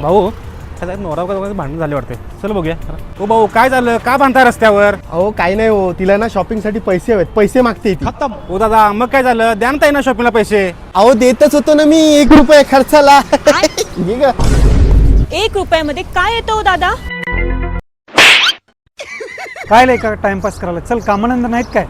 भाऊ त्याचा नवरा भांडण झाले वाटते. चल बघूया. ओ भाऊ काय झालं, का भांडताय रस्त्यावर? अहो काही नाही हो, तिला ना शॉपिंग साठी पैसे हवेत, पैसे मागते ती. खतम. ओ दादा मग काय झालं, द्या ना ताई ना शॉपिंगला पैसे. अहो देतच होतो ना मी, 1 रुपया खर्चाला. घे ग. 1 रुपयामध्ये काय येतो दादा? काय लय का टाइमपास करायला? चल कामानंद नाहीत काय?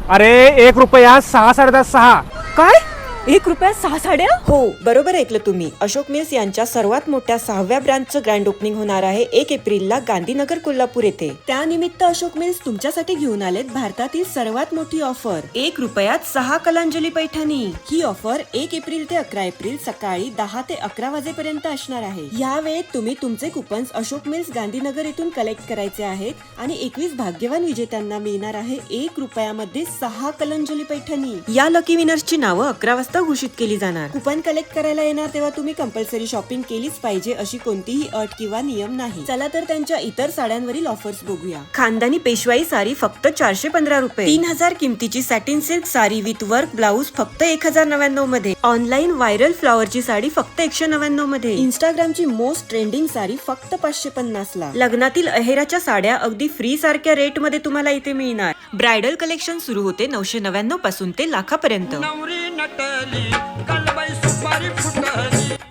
अरे 1 रुपया 6 10.5 6. काय 1 रुपया 6 साड्या? हो बरोबर ऐकलं तुम्ही. अशोक मिल्स यांच्या सर्वात मोठ्या 6व्या ब्रँचचं ग्रँड ओपनिंग होणार आहे 1 एप्रिलला गांधीनगर कोल्हापूर येथे. त्यानिमित्त अशोक मिल्स तुमच्यासाठी घेऊन आलेत भारतातील सर्वात मोठी ऑफर 1 रुपयात 6 कलांजली पैठणी. ही ऑफर 1 एप्रिल ते 11 एप्रिल सकाळी 10 ते 11 वाजेपर्यंत असणार आहे. या वेळेत तुम्ही तुमचे कुपन्स अशोक मिल्स गांधीनगर येथून कलेक्ट करायचे आहेत आणि 21 भाग्यवान विजेत्यांना मिळणार आहे 1 रुपयामध्ये 6 कलांजली पैठणी. या लकी विनर्सची नावं 11 वाजता घोषित केली जाणार. कुपन कलेक्ट करायला येणार तेव्हा तुम्ही कंपल्सरी शॉपिंग केलीच पाहिजे अशी कोणतीही अट किंवा नियम नाही. चला तर त्यांच्या इतर साड्यांवरील ऑफर्स बघूया. खानदानी पेशवाई साडी फक्त 415 रुपये. 3000 किमतीची satin silk sari with work blouse फक्त 1099 मध्ये. ऑनलाईन व्हायरल फ्लॉवरची साडी फक्त 199 मध्ये. इंस्टाग्रामची मोस्ट ट्रेंडिंग साडी फक्त 550 ला. लग्नातील अहेराच्या साड्या अगदी फ्री सारख्या रेट मध्ये तुम्हाला इथे मिळणार. ब्रायडल कलेक्शन सुरू होते 999 पासून ते लाखापर्यंत.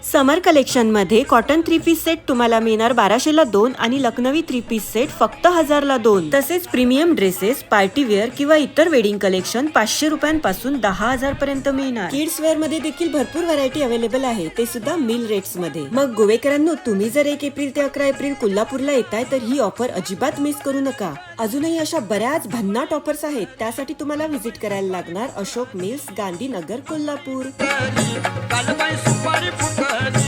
समर कलेक्शन मध्ये कॉटन 3 पीस सेट तुम्हाला मिळणार 1200 ला 2 आणि लखनवी 3 पीस सेट फक्त 1000 ला 2. तसेच प्रीमियम ड्रेसेस, पार्टी वेअर किंवा इतर वेडिंग कलेक्शन 500 रुपयांपासून 10,000 पर्यंत मिळणार. किड्स वेअर मध्ये देखील भरपूर व्हरायटी अवेलेबल आहे, ते सुद्धा मिल रेट्स मध्ये. मग गोवेकरांनो, तुम्ही जर 1 एप्रिल ते 11 एप्रिल कोल्हापूरला येताय तर ही ऑफर अजिबात मिस करू नका. अजूनही अशा बऱ्याच भन्नाट ऑफर्स आहेत, त्यासाठी तुम्हाला व्हिजिट करायला लागणार अशोक मिल्स गांधीनगर कोल्हापूर.